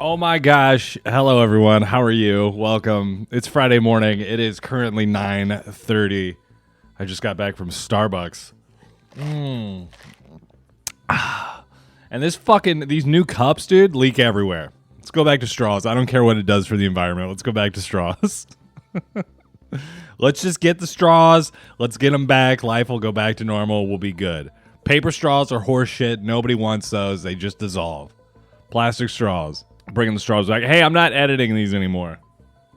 Oh my gosh. Hello, everyone. How are you? Welcome. It's Friday morning. It is currently 9:30. I just got back from Starbucks. And these new cups, dude, leak everywhere. Let's go back to straws. I don't care what it does for the environment. Let's go back to straws. Let's just get the straws. Let's get them back. Life will go back to normal. We'll be good. Paper straws are horse shit. Nobody wants those. They just dissolve. Plastic straws. Bringing the straws back. Hey, I'm not editing these anymore.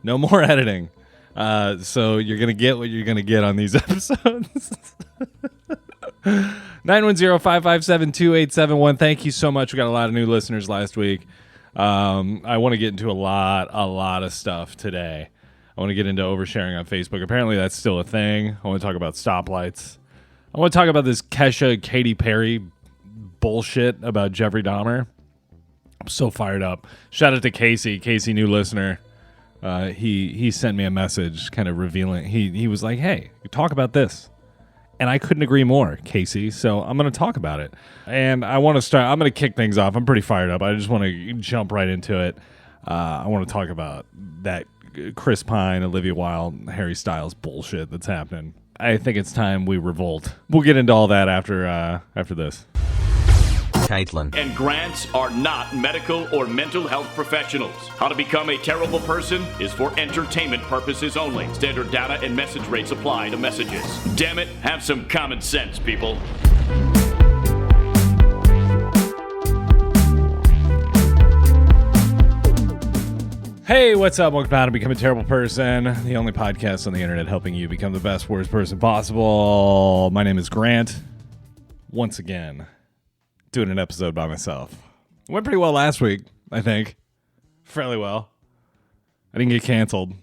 No more editing. So you're going to get what you're going to get on these episodes. 910-557-2871. Thank you so much. We got a lot of new listeners last week. I want to get into a lot of stuff today. I want to get into oversharing on Facebook. Apparently that's still a thing. I want to talk about stoplights. I want to talk about this Kesha Katy Perry bullshit about Jeffrey Dahmer. I'm so fired up. Shout out to Casey. Casey, new listener. He sent me a message kind of revealing. He was like, hey, talk about this. And I couldn't agree more, Casey. So I'm going to talk about it. And I'm going to kick things off. I'm pretty fired up. I just want to jump right into it. I want to talk about that Chris Pine, Olivia Wilde, Harry Styles bullshit that's happening. I think it's time we revolt. We'll get into all that after this. Caitlin and Grants are not medical or mental health professionals. How to become a terrible person is for entertainment purposes only. Standard data and message rates apply to messages. Damn it, have some common sense, people. Hey, what's up? Welcome to How to Become a Terrible Person, the only podcast on the internet helping you become the best, worst person possible. My name is Grant. Once again, doing an episode by myself. Went pretty well last week, I think. Fairly well. I didn't get canceled.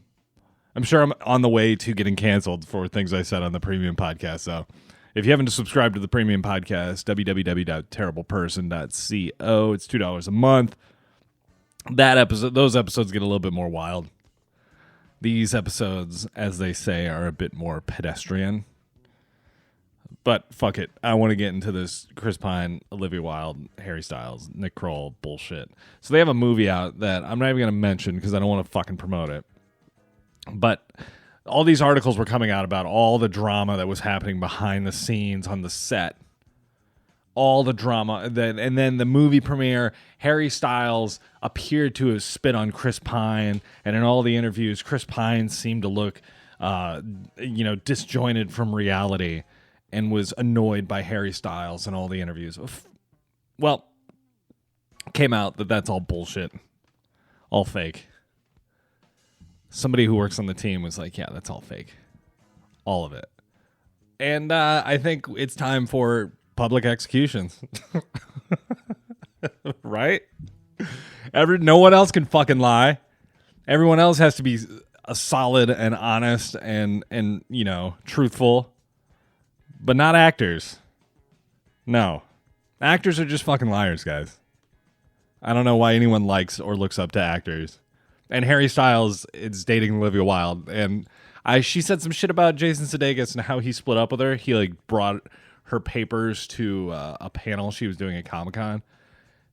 I'm sure I'm on the way to getting canceled for things I said on the premium podcast. So if you haven't subscribed to the premium podcast, www.terribleperson.co. It's $2 a month. Those episodes get a little bit more wild. These episodes, as they say, are a bit more pedestrian. But fuck it. I want to get into this Chris Pine, Olivia Wilde, Harry Styles, Nick Kroll bullshit. So they have a movie out that I'm not even going to mention because I don't want to fucking promote it. But all these articles were coming out about all the drama that was happening behind the scenes on the set. All the drama. And then the movie premiere, Harry Styles appeared to have spit on Chris Pine. And in all the interviews, Chris Pine seemed to look, disjointed from reality. And was annoyed by Harry Styles in all the interviews. Well, came out that that's all bullshit. All fake. Somebody who works on the team was like, yeah, that's all fake. All of it. And I think it's time for public executions. Right? No one else can fucking lie. Everyone else has to be solid and honest and truthful. But not actors. No. Actors are just fucking liars, guys. I don't know why anyone likes or looks up to actors. And Harry Styles is dating Olivia Wilde. And she said some shit about Jason Sudeikis and how he split up with her. He brought her papers to a panel she was doing at Comic-Con.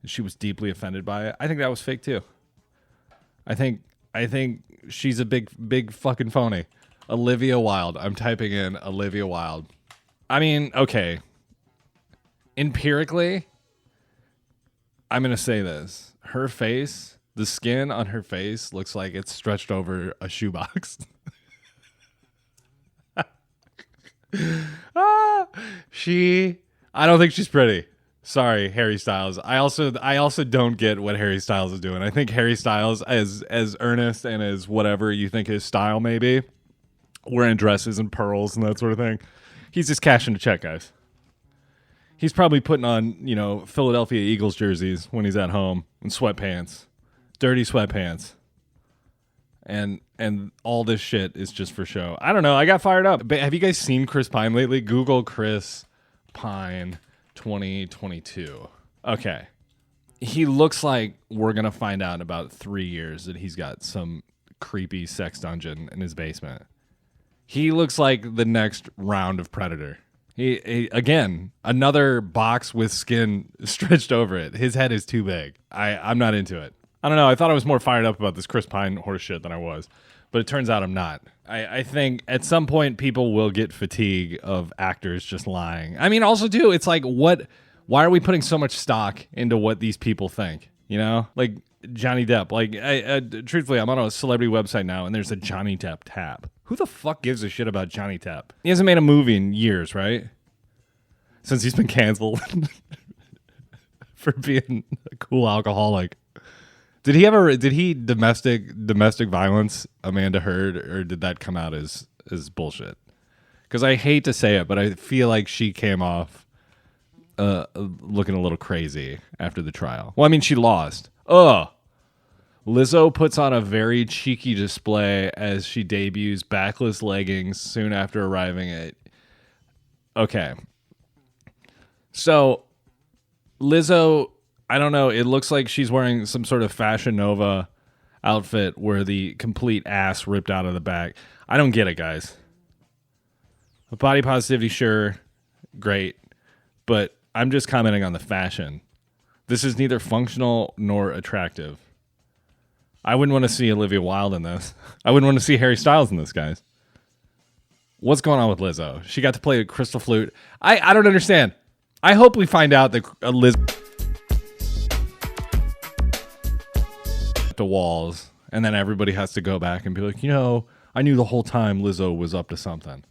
And she was deeply offended by it. I think that was fake too. I think she's a big fucking phony. Olivia Wilde. I'm typing in Olivia Wilde. I mean, okay. Empirically, I'm going to say this. Her face, the skin on her face looks like it's stretched over a shoebox. I don't think she's pretty. Sorry, Harry Styles. I also don't get what Harry Styles is doing. I think Harry Styles, as earnest and as whatever you think his style may be, wearing dresses and pearls and that sort of thing, he's just cashing a check, guys. He's probably putting on, Philadelphia Eagles jerseys when he's at home and sweatpants, dirty sweatpants. And all this shit is just for show. I don't know. I got fired up. But have you guys seen Chris Pine lately? Google Chris Pine 2022. Okay. He looks like we're going to find out in about 3 years that he's got some creepy sex dungeon in his basement. He looks like the next round of Predator. He again, another box with skin stretched over it. His head is too big. I'm not into it. I don't know. I thought I was more fired up about this Chris Pine horse shit than I was, but it turns out I'm not. I think at some point people will get fatigue of actors just lying. I mean, also too, it's like, why are we putting so much stock into what these people think? You know, like Johnny Depp. Like, truthfully, I'm on a celebrity website now, and there's a Johnny Depp tab. Who the fuck gives a shit about Johnny Depp? He hasn't made a movie in years, right? Since he's been canceled for being a cool alcoholic. Did he domestic violence Amanda Heard, or did that come out as bullshit? Because I hate to say it, but I feel like she came off looking a little crazy after the trial. Well, I mean, she lost. Lizzo puts on a very cheeky display as she debuts backless leggings soon after arriving at... Okay. So, Lizzo, I don't know, it looks like she's wearing some sort of Fashion Nova outfit where the complete ass ripped out of the back. I don't get it, guys. Body positivity, sure, great, but I'm just commenting on the fashion. This is neither functional nor attractive. I wouldn't want to see Olivia Wilde in this. I wouldn't want to see Harry Styles in this, guys. What's going on with Lizzo? She got to play a crystal flute. I don't understand. I hope we find out that Lizzo to walls, and then everybody has to go back and be like, I knew the whole time Lizzo was up to something.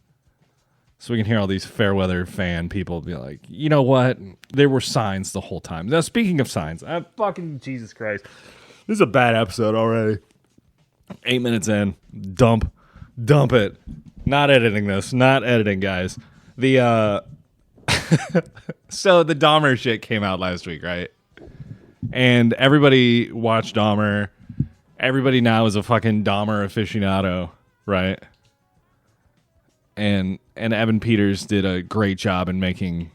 So we can hear all these Fairweather fan people be like, you know what? There were signs the whole time. Now, speaking of signs, fucking Jesus Christ. This is a bad episode already. 8 minutes in. Dump it. Not editing this. Not editing, guys. The so the Dahmer shit came out last week, right? And everybody watched Dahmer. Everybody now is a fucking Dahmer aficionado, right? And Evan Peters did a great job in making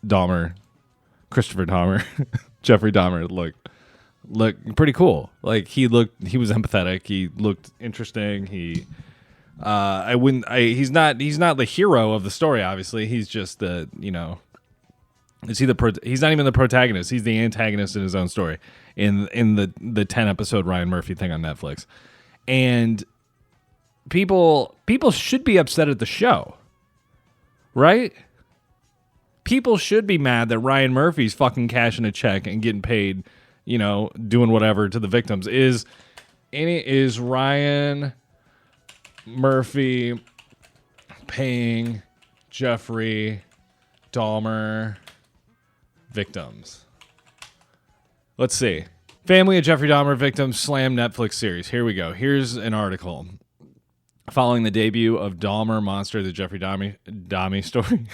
Christopher Dahmer, Jeffrey Dahmer look pretty cool. Like he was empathetic. He looked interesting. He's not the hero of the story. Obviously, he's just he's not even the protagonist. He's the antagonist in his own story in the 10 episode Ryan Murphy thing on Netflix. And people should be upset at the show, right? People should be mad that Ryan Murphy's fucking cashing a check and getting paid, doing whatever to the victims. Is Ryan Murphy paying Jeffrey Dahmer victims? Let's see. Family of Jeffrey Dahmer victims slam Netflix series. Here we go. Here's an article. Following the debut of Dahmer Monster, the Jeffrey Dahmer story,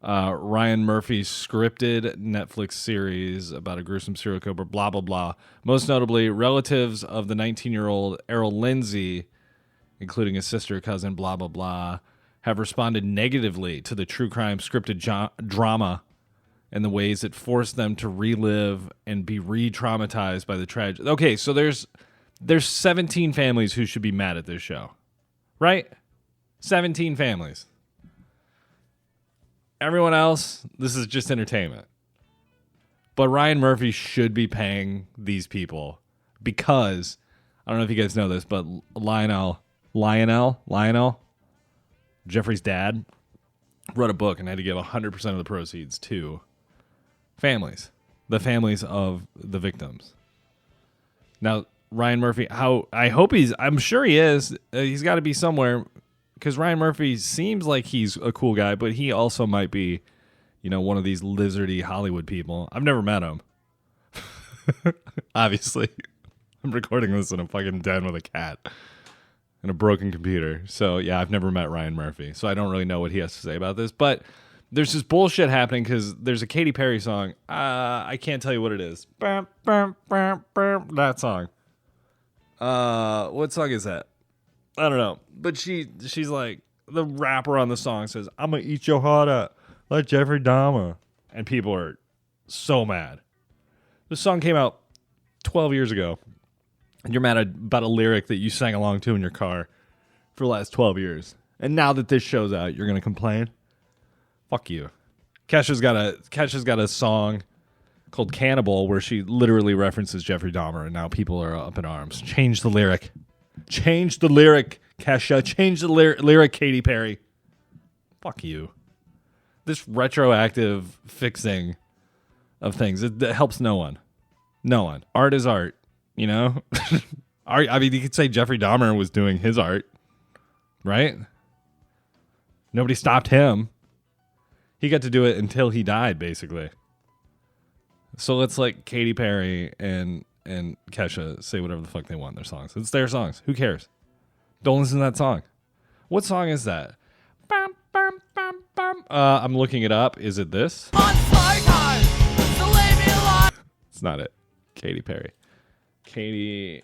Ryan Murphy's scripted Netflix series about a gruesome serial killer, blah, blah, blah. Most notably, relatives of the 19-year-old Errol Lindsay, including his sister, cousin, blah, blah, blah, have responded negatively to the true crime scripted drama and the ways it forced them to relive and be re-traumatized by the tragedy. Okay, so there's 17 families who should be mad at this show, right? 17 families. Everyone else, this is just entertainment. But Ryan Murphy should be paying these people because, I don't know if you guys know this, but Lionel, Jeffrey's dad, wrote a book and had to give 100% of the proceeds to families, the families of the victims. Now, Ryan Murphy, I'm sure he is. He's got to be somewhere because Ryan Murphy seems like he's a cool guy, but he also might be, one of these lizardy Hollywood people. I've never met him. Obviously. I'm recording this in a fucking den with a cat and a broken computer. So, yeah, I've never met Ryan Murphy. So I don't really know what he has to say about this. But there's this bullshit happening because there's a Katy Perry song. I can't tell you what it is. That song. What song is that? I don't know. But she's like, the rapper on the song says, "I'm going to eat your heart out like Jeffrey Dahmer." And people are so mad. This song came out 12 years ago. And you're mad about a lyric that you sang along to in your car for the last 12 years. And now that this show's out, you're going to complain? Fuck you. Kesha's got a song called Cannibal, where she literally references Jeffrey Dahmer, and now people are up in arms. Change the lyric. Change the lyric, Kesha. Change the lyric, Katy Perry. Fuck you. This retroactive fixing of things, it helps no one. No one. Art is art, you know? I mean, you could say Jeffrey Dahmer was doing his art, right? Nobody stopped him. He got to do it until he died, basically. So let's let Katy Perry and Kesha say whatever the fuck they want in their songs. It's their songs. Who cares? Don't listen to that song. What song is that? Bum, bum, bum, bum. I'm looking it up. Is it this? It's not it. Katy Perry. Katy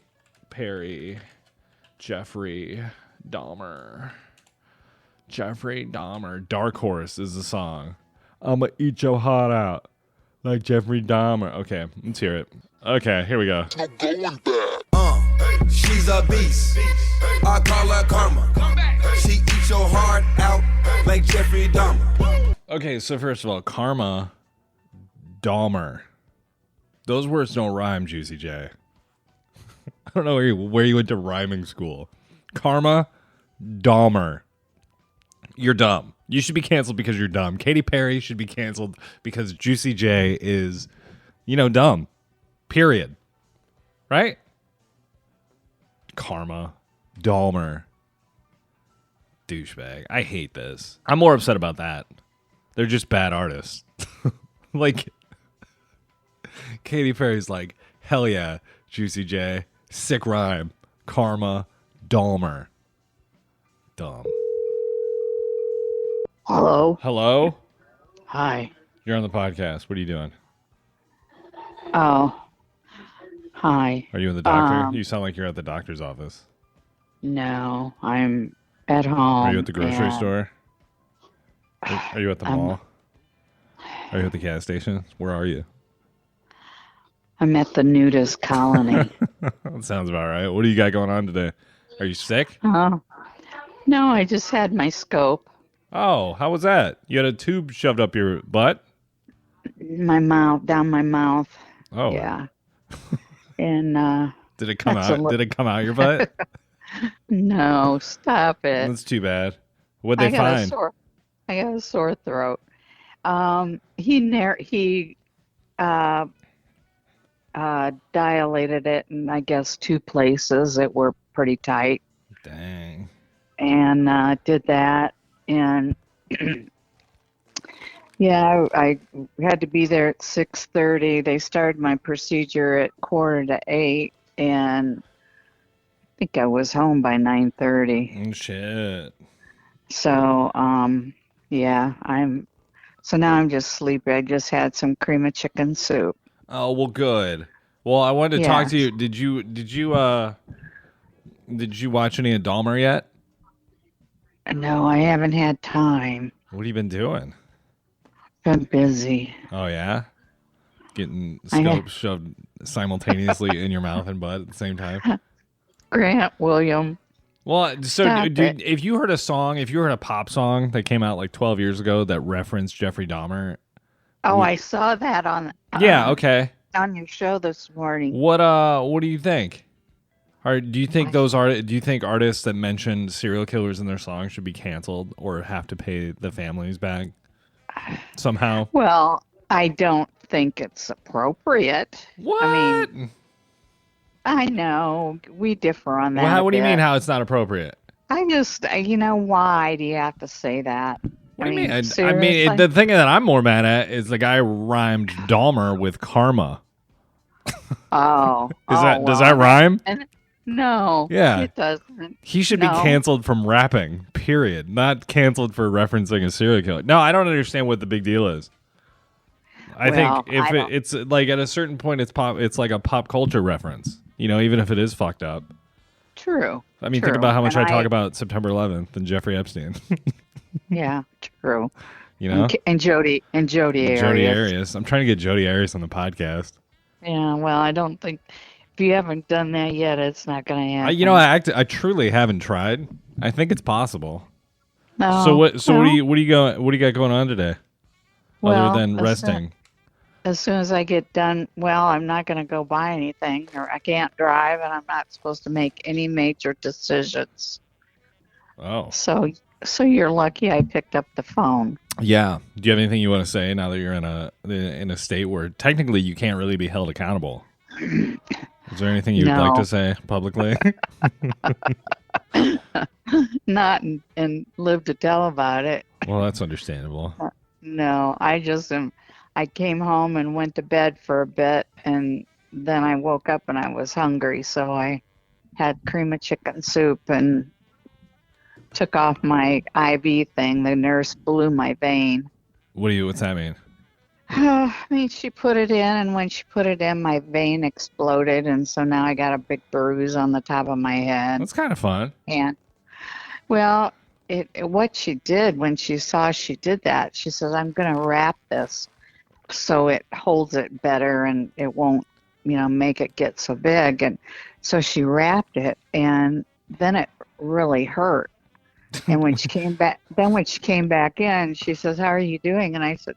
Perry. Jeffrey Dahmer. Jeffrey Dahmer. Dark Horse is the song. I'ma eat your heart out like Jeffrey Dahmer. Okay, let's hear it. Okay, here we go. No going back. She's a beast. I call her karma. She eats your heart out like Jeffrey Dahmer. Okay, so first of all, Karma, Dahmer. Those words don't rhyme, Juicy J. I don't know where you went to rhyming school. Karma, Dahmer. You're dumb. You should be canceled because you're dumb. Katy Perry should be canceled because Juicy J is, dumb. Period. Right? Karma, Dahmer. Douchebag. I hate this. I'm more upset about that. They're just bad artists. Like, Katy Perry's like, hell yeah, Juicy J. Sick rhyme. Karma, Dahmer. Dumb. Hello. Hello? Hi. You're on the podcast. What are you doing? Oh. Hi. Are you in the doctor? You sound like you're at the doctor's office. No, I'm at home. Are you at the grocery store? Are you at the mall? Are you at the gas station? Where are you? I'm at the nudist colony. That sounds about right. What do you got going on today? Are you sick? Oh. No, I just had my scope. Oh, how was that? You had a tube shoved up your butt? My mouth, down my mouth. Oh. Yeah. And did it come out? Did it come out your butt? no, stop it. That's too bad. What'd they find? I got a sore throat. He dilated it in, I guess, 2 places that were pretty tight. Dang. And did that. And yeah, I had to be there at 6:30. They started my procedure at 7:45, and I think I was home by 9:30. Oh, shit. So, yeah, so now I'm just sleepy. I just had some cream of chicken soup. Oh, well, good. Well, I wanted to talk to you. Did you watch any of Dahmer yet? No, I haven't had time. What have you been doing? Been busy. Oh, yeah? Getting scopes shoved simultaneously in your mouth and butt at the same time? Grant William. Well, so if you heard a pop song that came out like 12 years ago that referenced Jeffrey Dahmer. Oh, I saw that on okay. on your show this morning. What do you think? Do you think artists that mention serial killers in their songs should be canceled or have to pay the families back somehow? Well, I don't think it's appropriate. What? I mean, I know we differ on that. Well, what do you mean how it's not appropriate? I just, why do you have to say that? What do you mean? Seriously? The thing that I'm more mad at is the guy rhymed Dahmer with karma. Oh. Does that rhyme? No. Yeah. It doesn't. He should be canceled from rapping, period. Not canceled for referencing a serial killer. No, I don't understand what the big deal is. I think if it's like at a certain point, it's like a pop culture reference, even if it is fucked up. True. I mean, think about how much I talk about September 11th and Jeffrey Epstein. Yeah, true. And Jodi Arias. Jodi Arias. I'm trying to get Jodi Arias on the podcast. Yeah, well, I don't think if you haven't done that yet, it's not going to happen. I truly haven't tried. I think it's possible. No. So what do you got going on today? Other than resting. as soon as I get done, well, I'm not going to go buy anything, or I can't drive, and I'm not supposed to make any major decisions. Oh. So you're lucky I picked up the phone. Yeah. Do you have anything you want to say now that you're in a state where technically you can't really be held accountable? Is there anything you'd like No. to say publicly? Not and live to tell about it. Well, that's understandable. No, I came home and went to bed for a bit, and then I woke up and I was hungry, so I had cream of chicken soup and took off my IV thing. The nurse blew my vein. What's that mean? I mean, she put it in, and when she put it in, my vein exploded, and so now I got a big bruise on the top of my head. That's kind of fun. And well, what she did when she saw she did that, she says, "I'm going to wrap this so it holds it better and it won't, make it get so big." And so she wrapped it, and then it really hurt. And when she came back in, she says, "How are you doing?" And I said,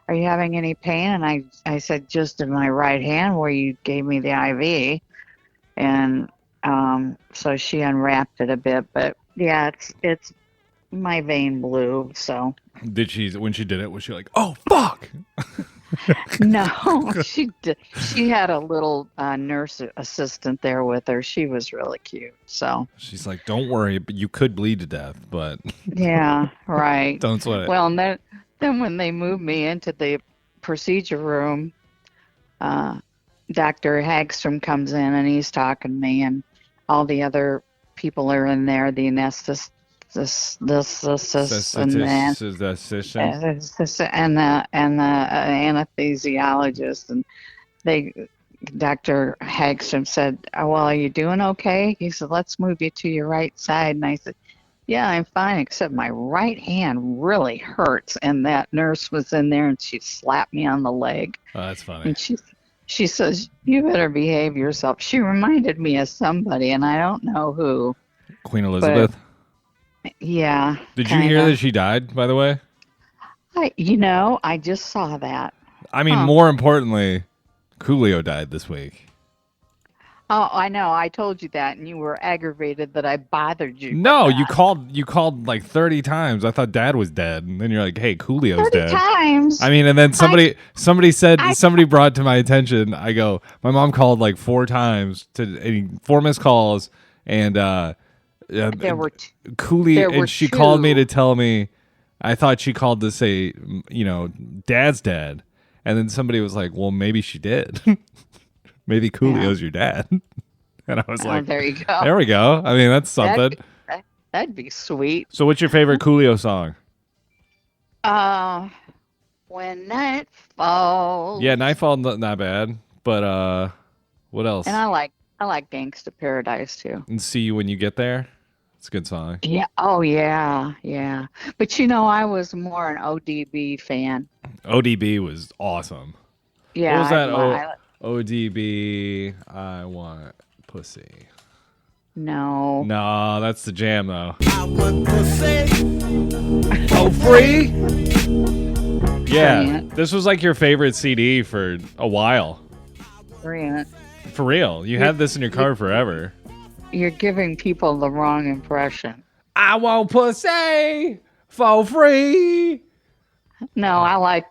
"Are you having any pain?" And I said, "Just in my right hand where you gave me the IV." And so she unwrapped it a bit, but yeah, it's my vein blew. So When she did it, was she like, "Oh fuck"? no, she did. She had a little nurse assistant there with her. She was really cute. So She's like, "Don't worry, but you could bleed to death, but yeah, right. don't sweat it." Well, and then when they moved me into the procedure room, Dr. Hagstrom comes in and he's talking to me, and all the other people are in there, the anesthetist, and the anesthesiologist, and Dr. Hagstrom said, "Oh, well, are you doing okay?" He said, "Let's move you to your right side." And I said, "Yeah, I'm fine, except my right hand really hurts." And that nurse was in there, and she slapped me on the leg. Oh, that's funny. And she says, "You better behave yourself." She reminded me of somebody, and I don't know who. Queen Elizabeth. Yeah. Did you hear that she died, by the way? I just saw that. I mean, more importantly, Coolio died this week. Oh, I know. I told you that, and you were aggravated that I bothered you. No, with you that. called like 30 times. I thought Dad was dead, and then you're like, "Hey, Coolio's 30 dead." times. I mean, and then somebody brought to my attention. I go, my mom called like 4 times and 4 missed calls, and There were Coolio, there were and she called me two. to tell me. I thought she called to say, Dad's dead, and then somebody was like, "Well, maybe she did. Maybe Coolio's your dad." And I was like, there you go. "There we go." I mean, that's something. That'd be sweet. So, what's your favorite Coolio song? When night falls. Yeah, Nightfall, not bad. But what else? And I like Gangsta Paradise too. And See You When You Get There. It's a good song. Yeah. Oh yeah, yeah. But I was more an ODB fan. ODB was awesome. Yeah. What was that? I ODB. I want pussy. no. No, that's the jam though. I want pussy. Oh, free. Yeah, Brilliant. this was like your favorite CD for a while. Brilliant. For real, you had this in your car forever. You're giving people the wrong impression. I want pussy for free. No, I like,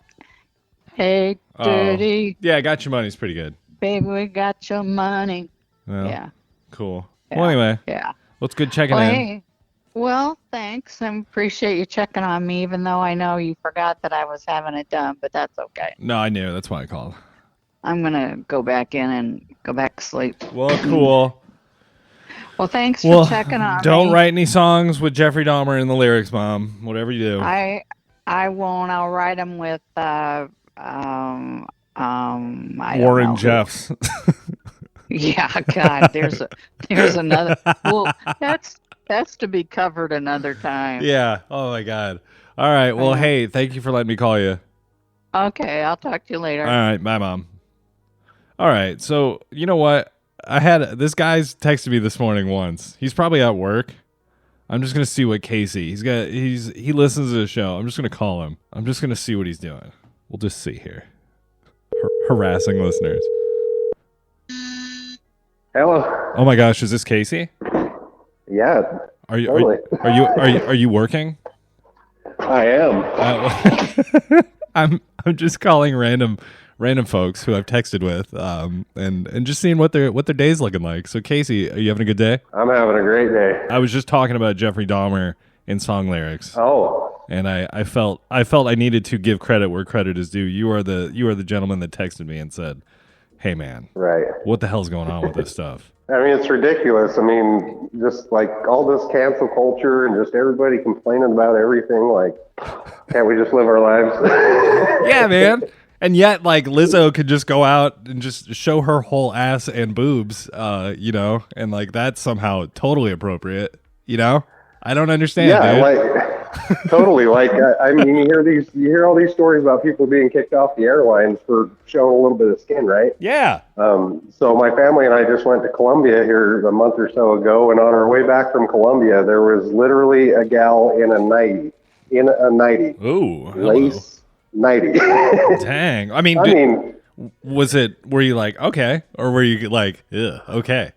"Hey, dirty, Yeah, Got Your Money's pretty good. baby, we got your money." Well, Yeah. cool. Yeah. Well, anyway, Yeah. well, it's good checking Well, in. hey, well, thanks. I appreciate you checking on me, even though I know you forgot that I was having it done, but that's okay. No, I knew. That's why I called. I'm going to go back in and go back to sleep. Well, cool. Well, thanks Well, for checking on don't me. write any songs with Jeffrey Dahmer in the lyrics, Mom. Whatever you do. I won't. I'll write them with I don't Warren know who. Jeffs. Yeah, God, there's another. Well, that's to be covered another time. Yeah. Oh my God. All right. Well, hey, thank you for letting me call you. Okay, I'll talk to you later. All right. Bye, Mom. All right. So you know what? This guy's texted me this morning once. He's probably at work. I'm just gonna see what Casey. He listens to the show. I'm just gonna call him. I'm just gonna see what he's doing. We'll just see here. harassing listeners. Hello. Oh my gosh, is this Casey? Yeah, Are you totally. are you working? I am. I'm just calling random folks who I've texted with, and just seeing what their day's looking like. So Casey, are you having a good day? I'm having a great day. I was just talking about Jeffrey Dahmer in song lyrics, Oh, and I felt I needed to give credit where credit is due. You are the gentleman that texted me and said, "Hey man, right. what the hell's going on with this stuff?" I mean, it's ridiculous. I mean, just like all this cancel culture and just everybody complaining about everything. Like, can't we just live our lives? Yeah, man. And yet, like, Lizzo could just go out and just show her whole ass and boobs, and like that's somehow totally appropriate. I don't understand. Yeah, dude. like totally. Like, I mean, you hear all these stories about people being kicked off the airlines for showing a little bit of skin, right? Yeah. So my family and I just went to Colombia here a month or so ago, and on our way back from Colombia, there was literally a gal in a nightie. Ooh. Lace nightie. Dang. Were you like, okay? Or were you like, ugh, okay?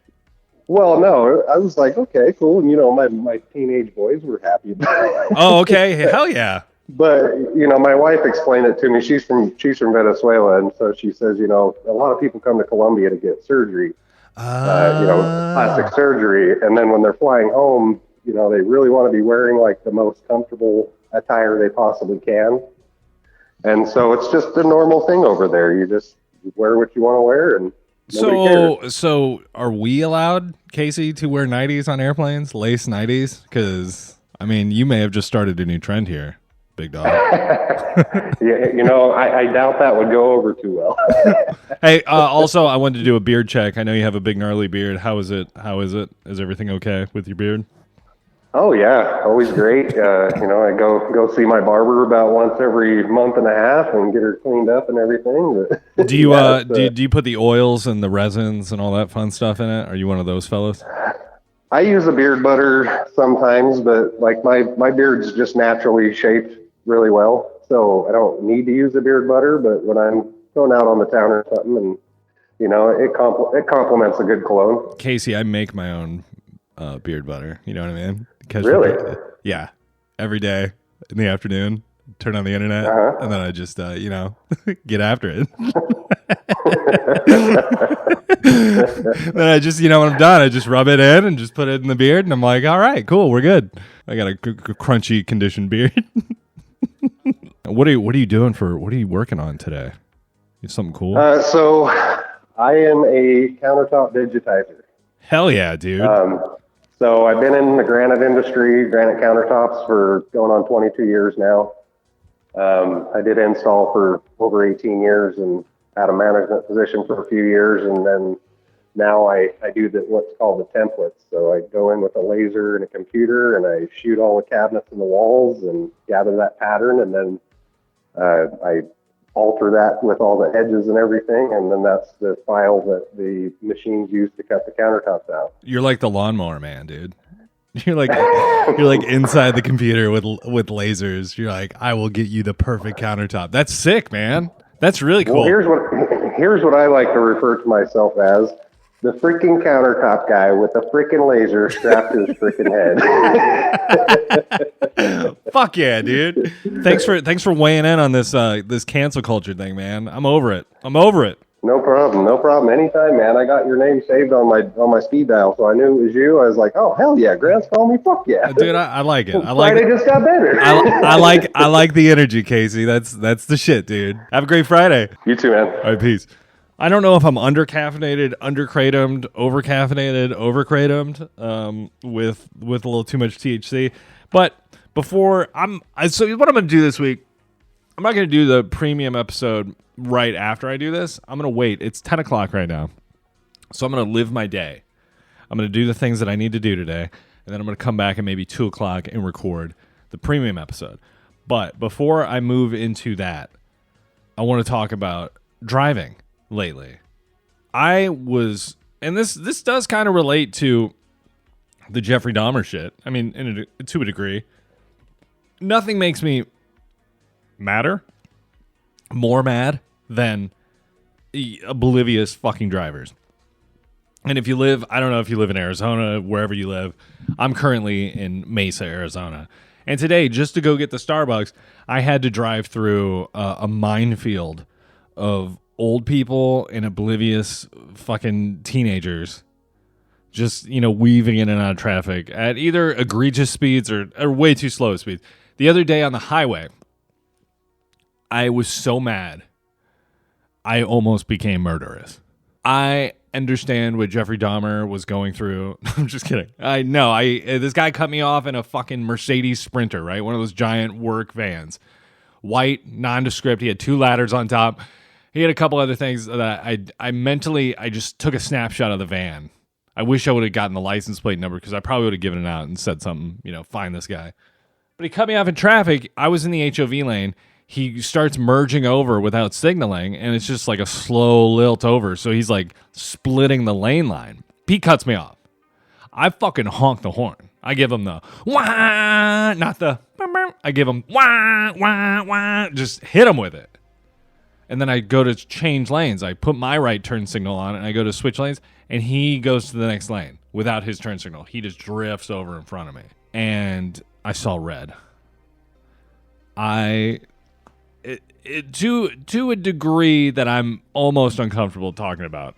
Well, no, I was like, okay, cool. And, my teenage boys were happy about it. Oh, okay. Hell yeah. But, my wife explained it to me. She's from Venezuela. And so she says, a lot of people come to Colombia to get surgery, plastic surgery. And then when they're flying home, they really want to be wearing like the most comfortable attire they possibly can. And so it's just a normal thing over there. You just wear what you want to wear, and nobody cares. So are we allowed, Casey, to wear nighties on airplanes, lace nighties? Because you may have just started a new trend here, big dog. Yeah, I doubt that would go over too well. Hey, also, I wanted to do a beard check. I know you have a big gnarly beard. How is it? Is everything okay with your beard? Oh yeah, always great. I go see my barber about once every month and a half and get her cleaned up and everything. But, do you do you put the oils and the resins and all that fun stuff in it? Are you one of those fellas? I use a beard butter sometimes, but like my beard's just naturally shaped really well, so I don't need to use a beard butter. But when I'm going out on the town or something, and it complements a good cologne. Casey, I make my own beard butter. You know what I mean? Really? Yeah. Every day in the afternoon, turn on the internet, and then I just, get after it. Then I just, when I'm done, I just rub it in and just put it in the beard, and I'm like, all right, cool, we're good. I got a crunchy, conditioned beard. What are you doing what are you working on today? Something cool? So I am a countertop digitizer. Hell yeah, dude. So I've been in the granite industry, granite countertops, for going on 22 years now. I did install for over 18 years and had a management position for a few years. And then now I do what's called the templates. So I go in with a laser and a computer and I shoot all the cabinets in the walls and gather that pattern. And then I alter that with all the edges and everything, and then that's the file that the machines use to cut the countertops out. You're like the lawnmower man, dude. You're like inside the computer with lasers. You're like, I will get you the perfect countertop. That's sick, man. That's really cool. Well, here's what I like to refer to myself as: the freaking countertop guy with a freaking laser strapped to his freaking head. Fuck yeah, dude. Thanks for weighing in on this this cancel culture thing, man. I'm over it. No problem. Anytime, man. I got your name saved on my speed dial, so I knew it was you. I was like, oh hell yeah, Grant's calling me. Fuck yeah, dude. I like it. Friday just got better. I like the energy, Casey. That's the shit, dude. Have a great Friday. You too, man. All right, peace. I don't know if I'm undercaffeinated, underkratom, overcaffeinated, overkratom, with a little too much THC. But so what I'm gonna do this week, I'm not gonna do the premium episode right after I do this. I'm gonna wait. It's 10 o'clock right now, so I'm gonna live my day. I'm gonna do the things that I need to do today, and then I'm gonna come back at maybe 2 o'clock and record the premium episode. But before I move into that, I want to talk about driving. Lately, and this does kind of relate to the Jeffrey Dahmer shit. I mean, to a degree, nothing makes me more mad than oblivious fucking drivers. And if you live, I don't know if you live in Arizona, wherever you live. I'm currently in Mesa, Arizona. And today, just to go get the Starbucks, I had to drive through a minefield of old people and oblivious fucking teenagers just, weaving in and out of traffic at either egregious speeds or way too slow speeds. The other day on the highway, I was so mad, I almost became murderous. I understand what Jeffrey Dahmer was going through. I'm just kidding. I know. This guy cut me off in a fucking Mercedes Sprinter, right? One of those giant work vans. White, nondescript. He had 2 ladders on top. He had a couple other things that I just took a snapshot of the van. I wish I would have gotten the license plate number because I probably would have given it out and said something, find this guy. But he cut me off in traffic. I was in the HOV lane. He starts merging over without signaling, and it's just like a slow lilt over. So he's like splitting the lane line. He cuts me off. I fucking honk the horn. I give him the wah, not the. I give him wah, wah, wah. Just hit him with it. And then I go to change lanes. I put my right turn signal on, and I go to switch lanes, and he goes to the next lane without his turn signal. He just drifts over in front of me, and I saw red. To a degree that I'm almost uncomfortable talking about.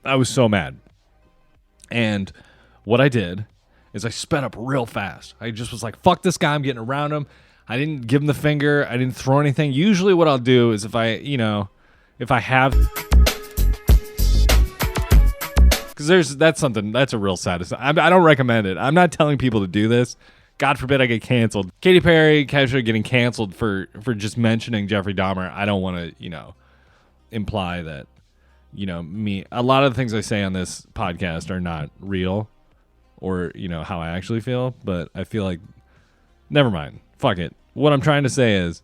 I was so mad. And what I did is I sped up real fast. I just was like, fuck this guy, I'm getting around him. I didn't give him the finger. I didn't throw anything. Usually what I'll do is if I have... Because that's a real satisfaction. I don't recommend it. I'm not telling people to do this. God forbid I get canceled. Katy Perry casually getting canceled for just mentioning Jeffrey Dahmer. I don't want to, imply that, me. A lot of the things I say on this podcast are not real or, how I actually feel. But I feel like, never mind. Fuck it. What I'm trying to say is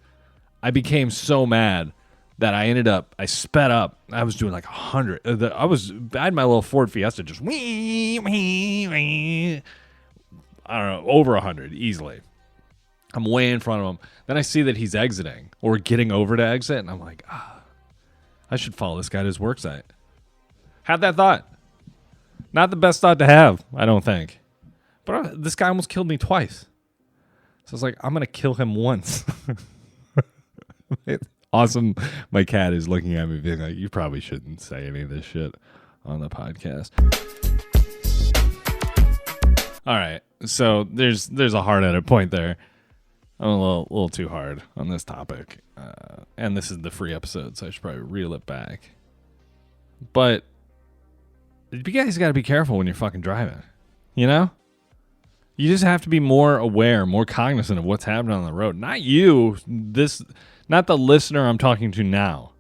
I became so mad that I sped up. I was doing like 100. I had my little Ford Fiesta just wee, wee, wee. I don't know, over 100 easily. I'm way in front of him. Then I see that he's exiting or getting over to exit, and I'm like, I should follow this guy to his work site. Had that thought. Not the best thought to have, I don't think. But this guy almost killed me twice. So I was like, I'm going to kill him once. Awesome. My cat is looking at me being like, you probably shouldn't say any of this shit on the podcast. All right, so there's a hard-headed point there. I'm a little too hard on this topic, and this is the free episode, so I should probably reel it back. But you guys got to be careful when you're fucking driving. You just have to be more aware, more cognizant of what's happening on the road. Not you, not the listener I'm talking to now.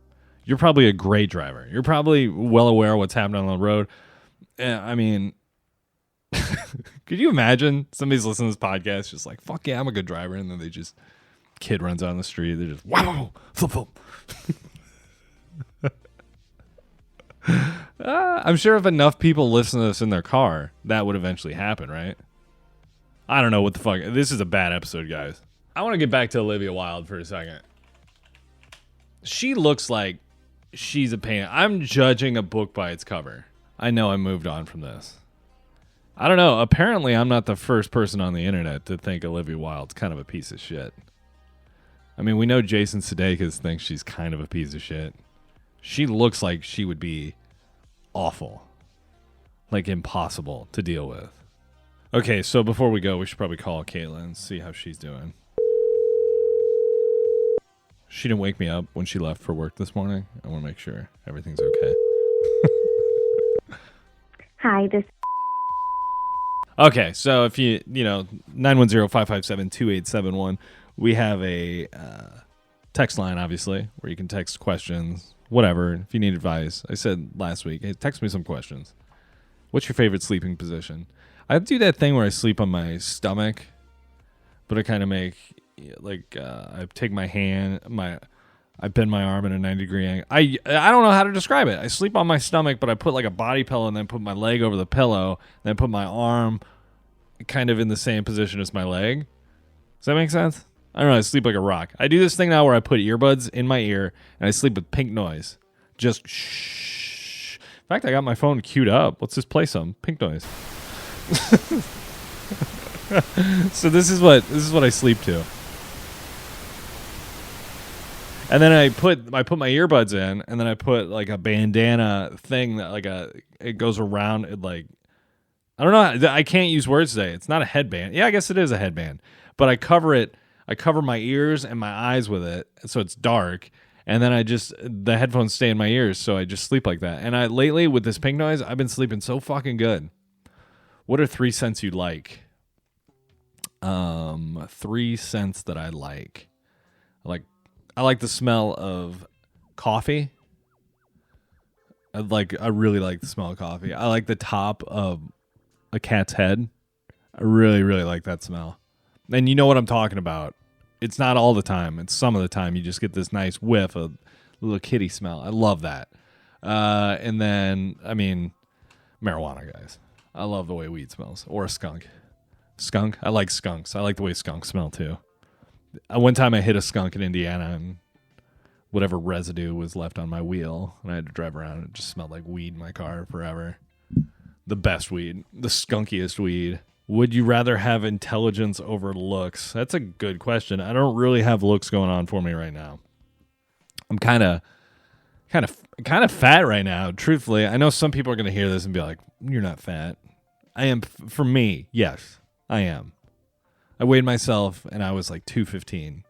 You're probably a great driver. You're probably well aware of what's happening on the road. I mean. Could you imagine somebody's listening to this podcast just like, fuck yeah, I'm a good driver, and then kid runs out on the street, they're just wow, flip flip. I'm sure if enough people listen to this in their car, that would eventually happen, right? I don't know what the fuck. This is a bad episode, guys. I want to get back to Olivia Wilde for a second. She looks like she's a pain. I'm judging a book by its cover. I know I moved on from this. I don't know. Apparently, I'm not the first person on the internet to think Olivia Wilde's kind of a piece of shit. I mean, we know Jason Sudeikis thinks she's kind of a piece of shit. She looks like she would be awful. Like impossible to deal with. Okay, so before we go, we should probably call Caitlin and see how she's doing. She didn't wake me up when she left for work this morning. I want to make sure everything's okay. Hi, this. Okay, so if you 910-557-2871, we have a text line, obviously, where you can text questions, whatever, if you need advice. I said last week, hey, text me some questions. What's your favorite sleeping position? I do that thing where I sleep on my stomach, but I kind of make, I take my hand, I bend my arm at a 90-degree angle. I don't know how to describe it. I sleep on my stomach, but I put like a body pillow and then put my leg over the pillow, and then put my arm kind of in the same position as my leg. Does that make sense? I don't know. I sleep like a rock. I do this thing now where I put earbuds in my ear, and I sleep with pink noise. Just shh. In fact, I got my phone queued up. Let's just play some Pink Noise. So this is what I sleep to. And then I put my earbuds in, and then I put like a bandana thing that it goes around it, like, I don't know, I can't use words today. It's not a headband. Yeah, I guess it is a headband. But I cover my ears and my eyes with it, so it's dark. And then the headphones stay in my ears, so I just sleep like that. And lately with this Pink Noise, I've been sleeping so fucking good. What are 3 scents you like? 3 scents that I like. I like the smell of coffee. I really like the smell of coffee. I like the top of a cat's head. I really, really like that smell. And you know what I'm talking about. It's not all the time. It's some of the time you just get this nice whiff of little kitty smell. I love that. And then, I mean, marijuana, guys. I love the way weed smells. Or a skunk. Skunk? I like skunks. I like the way skunks smell, too. One time I hit a skunk in Indiana, and whatever residue was left on my wheel, and I had to drive around, and it just smelled like weed in my car forever. The best weed. The skunkiest weed. Would you rather have intelligence over looks? That's a good question. I don't really have looks going on for me right now. I'm kind of fat right now, truthfully. I know some people are going to hear this and be like, you're not fat. I am, for me, yes, I am. I weighed myself and I was like 215.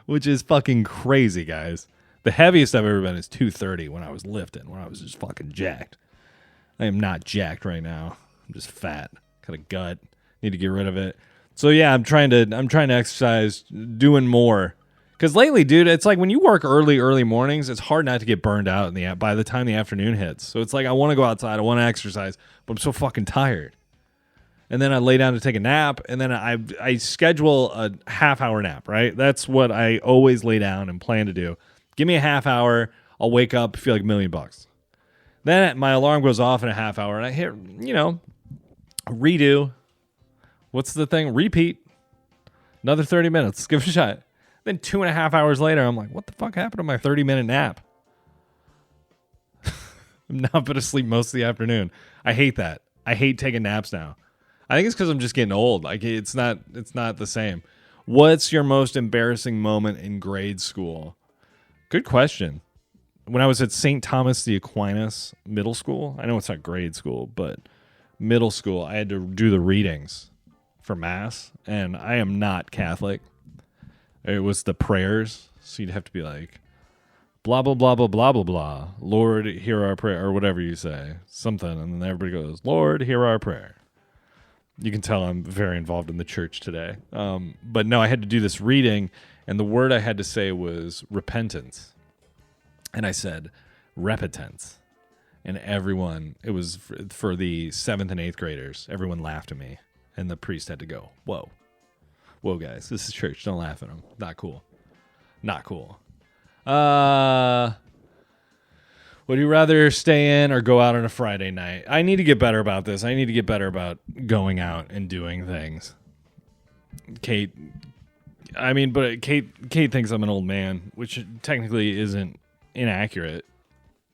Which is fucking crazy, guys. The heaviest I've ever been is 230 when I was lifting, when I was just fucking jacked. I am not jacked right now. I'm just fat. Got a gut. Need to get rid of it. So yeah, I'm trying to exercise, doing more. Because lately, dude, it's like when you work early mornings, it's hard not to get burned out by the time the afternoon hits. So it's like I want to go outside, I want to exercise, but I'm so fucking tired. And then I lay down to take a nap, and then I schedule a half-hour nap, right? That's what I always lay down and plan to do. Give me a half hour, I'll wake up, feel like $1 million. Then my alarm goes off in a half hour, and I hit, redo. What's the thing? Repeat. Another 30 minutes. Let's give it a shot. Then 2.5 hours later, I'm like, what the fuck happened to my 30-minute nap? I'm not going to sleep most of the afternoon. I hate that. I hate taking naps now. I think it's because I'm just getting old. Like it's not the same. What's your most embarrassing moment in grade school? Good question. When I was at St. Thomas the Aquinas Middle School, I know it's not grade school, but middle school, I had to do the readings for Mass, and I am not Catholic. It was the prayers, so you'd have to be like, blah, blah, blah, blah, blah, blah, blah. Lord, hear our prayer, or whatever you say. Something, and then everybody goes, Lord, hear our prayer. You can tell I'm very involved in the church today. But no, I had to do this reading, and the word I had to say was repentance. And I said, repentance. And everyone, it was for the 7th and 8th graders, everyone laughed at me. And the priest had to go, whoa. Whoa, guys, this is church. Don't laugh at them. Not cool. Not cool. Would you rather stay in or go out on a Friday night? I need to get better about this. I need to get better about going out and doing things. Kate thinks I'm an old man, which technically isn't inaccurate.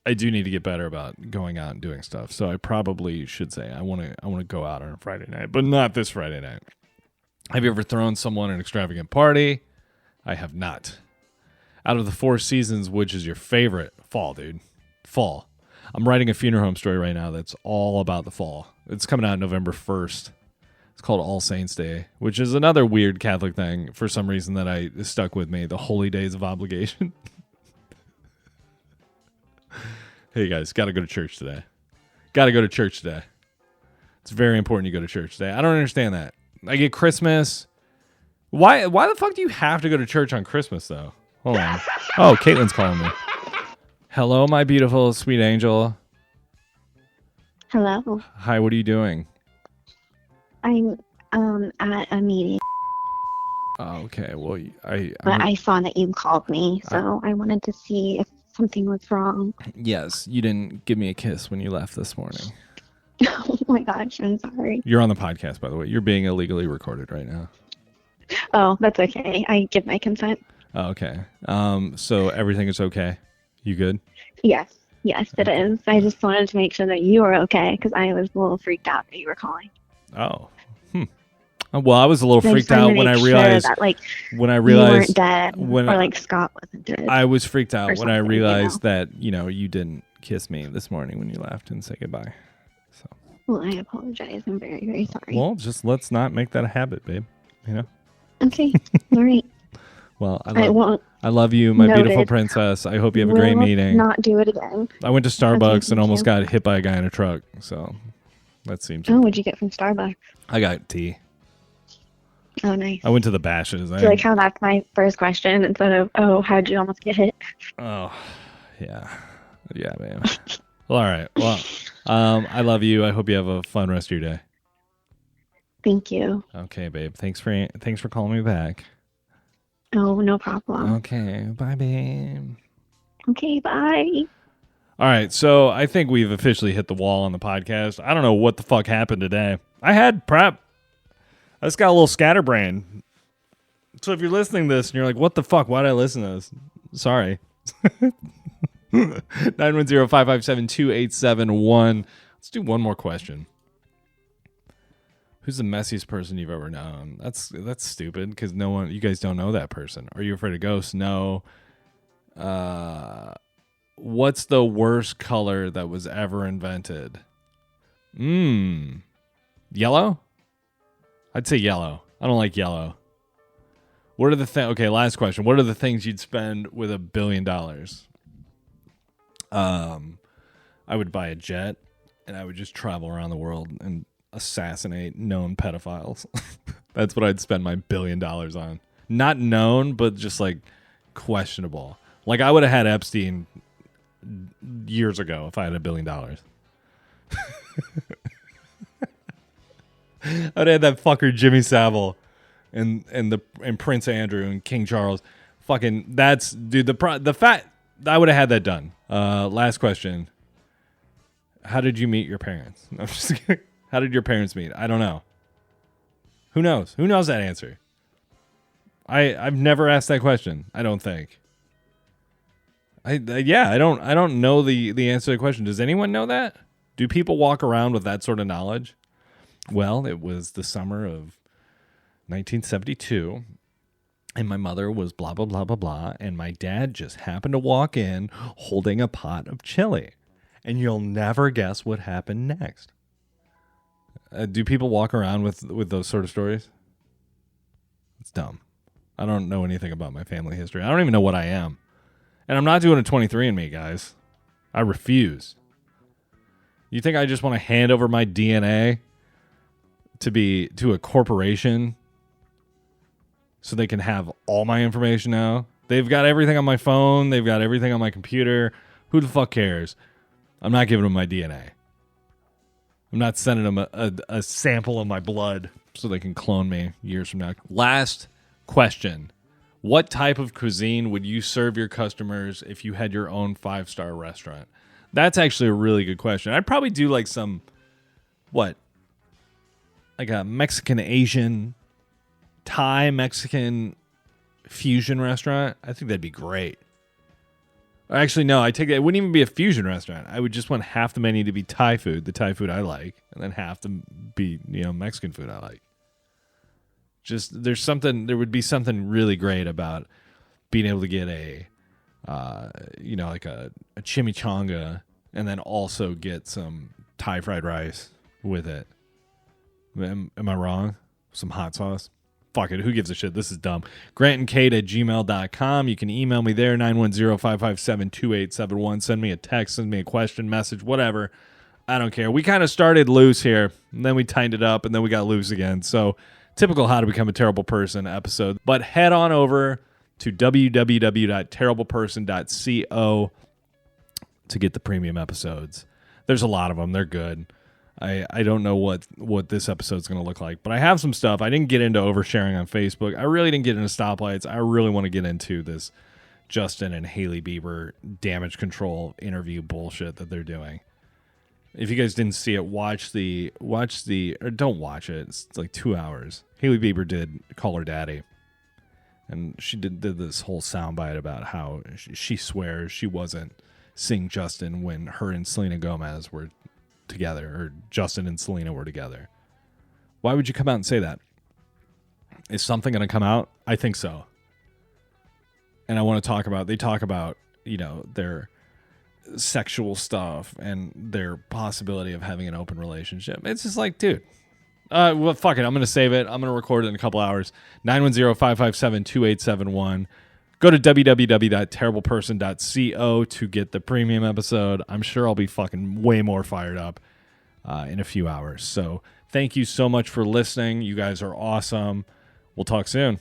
I do need to get better about going out and doing stuff. So I probably should say I want to go out on a Friday night, but not this Friday night. Have you ever thrown someone an extravagant party? I have not. Out of the 4 seasons, which is your favorite? Fall, dude. Fall. I'm writing a funeral home story right now that's all about the fall. It's coming out November 1st. It's called All Saints Day, which is another weird Catholic thing for some reason that I stuck with me. The holy days of obligation. Hey guys, got to go to church today. Got to go to church today. It's very important you go to church today. I don't understand that. I get Christmas. Why the fuck do you have to go to church on Christmas though? Hold on. Oh, Caitlin's calling me. Hello, my beautiful sweet angel. Hello. Hi, what are you doing? I'm at a meeting. Oh, okay. Well, I saw that you called me, so I wanted to see if something was wrong. Yes, you didn't give me a kiss when you left this morning. Oh my gosh, I'm sorry. You're on the podcast, by the way. You're being illegally recorded right now. Oh, that's okay. I give my consent. Oh, okay. So everything is okay. You good? Yes, it is. I just wanted to make sure that you were okay because I was a little freaked out that you were calling. Oh. Well, I was a little I just freaked wanted out to when I make sure realized that like when I you realized weren't dead when or like Scott wasn't dead. I was freaked out or when I something, realized that, you didn't kiss me this morning when you left and say goodbye. So, Well, I apologize. I'm very, very sorry. well, just let's not make that a habit, babe. Okay, all right. Well, I won't. I love you, my beautiful Noted. princess. I hope you have a great Will meeting. Not do it again. I went to Starbucks Okay, and thank almost you. got hit by a guy in a truck. So that seems. Oh, what'd you get from Starbucks? I got tea. Oh, nice. I went to the Bashes. Do you like how that's my first question instead of, oh, how'd you almost get hit? Oh, yeah, man. Well, all right. Well, I love you. I hope you have a fun rest of your day. Thank you. Okay, babe. Thanks for calling me back. Oh, no problem. Okay, bye, babe. Okay, bye. All right, so I think we've officially hit the wall on the podcast. I don't know what the fuck happened today. I had prep. I just got a little scatterbrain. So if you're listening to this and you're like, what the fuck? Why did I listen to this? Sorry. 910-557-2871. Let's do one more question. Who's the messiest person you've ever known? That's stupid because you guys don't know that person. Are you afraid of ghosts? No. What's the worst color that was ever invented? Yellow? I'd say yellow. I don't like yellow. What are the things? Okay, last question. What are the things you'd spend with $1 billion? I would buy a jet and I would just travel around the world and assassinate known pedophiles. That's what I'd spend my $1 billion on. Not known, but just like questionable. Like I would have had Epstein years ago if I had $1 billion. I'd had that fucker Jimmy Savile and Prince Andrew and King Charles. Fucking that's dude. The fact I would have had that done. Last question. How did you meet your parents? No, I'm just kidding. How did your parents meet? I don't know. Who knows? Who knows that answer? I've never asked that question. I don't think. I don't know the answer to the question. Does anyone know that? Do people walk around with that sort of knowledge? Well, it was the summer of 1972, and my mother was blah, blah, blah, blah, blah, and my dad just happened to walk in holding a pot of chili, and you'll never guess what happened next. Do people walk around with those sort of stories? It's dumb. I don't know anything about my family history. I don't even know what I am. And I'm not doing a 23andMe, guys. I refuse. You think I just want to hand over my DNA to a corporation so they can have all my information now? They've got everything on my phone. They've got everything on my computer. Who the fuck cares? I'm not giving them my DNA. I'm not sending them a sample of my blood so they can clone me years from now. Last question. What type of cuisine would you serve your customers if you had your own 5-star restaurant? That's actually a really good question. I'd probably do like some, like a Mexican, Asian, Thai, Mexican fusion restaurant. I think that'd be great. Actually, no, I take that. It wouldn't even be a fusion restaurant. I would just want half the menu to be Thai food, the Thai food I like, and then half to be, Mexican food I like. Just there would be something really great about being able to get a chimichanga and then also get some Thai fried rice with it. Am I wrong? Some hot sauce? Fuck it. Who gives a shit? This is dumb. GrantandKate@gmail.com. You can email me there, 910-557-2871. Send me a text, send me a question, message, whatever. I don't care. We kind of started loose here, and then we tightened it up, and then we got loose again. So, typical How to Become a Terrible Person episode. But head on over to www.terribleperson.co to get the premium episodes. There's a lot of them. They're good. I don't know what this episode's going to look like, but I have some stuff. I didn't get into oversharing on Facebook. I really didn't get into stoplights. I really want to get into this Justin and Hailey Bieber damage control interview bullshit that they're doing. If you guys didn't see it, or don't watch it. It's like 2 hours. Hailey Bieber did Call Her Daddy. And she did this whole soundbite about how she swears she wasn't seeing Justin when her and Selena Gomez were together, or Justin and Selena were together. Why would you come out and say that? Is something going to come out? I think so. And I want to talk about, they talk about, you know, their sexual stuff and their possibility of having an open relationship. It's just like, dude, well, fuck it. I'm going to save it. I'm going to record it in a couple hours. 910-557-2871. Go to www.terribleperson.co to get the premium episode. I'm sure I'll be fucking way more fired up in a few hours. So thank you so much for listening. You guys are awesome. We'll talk soon.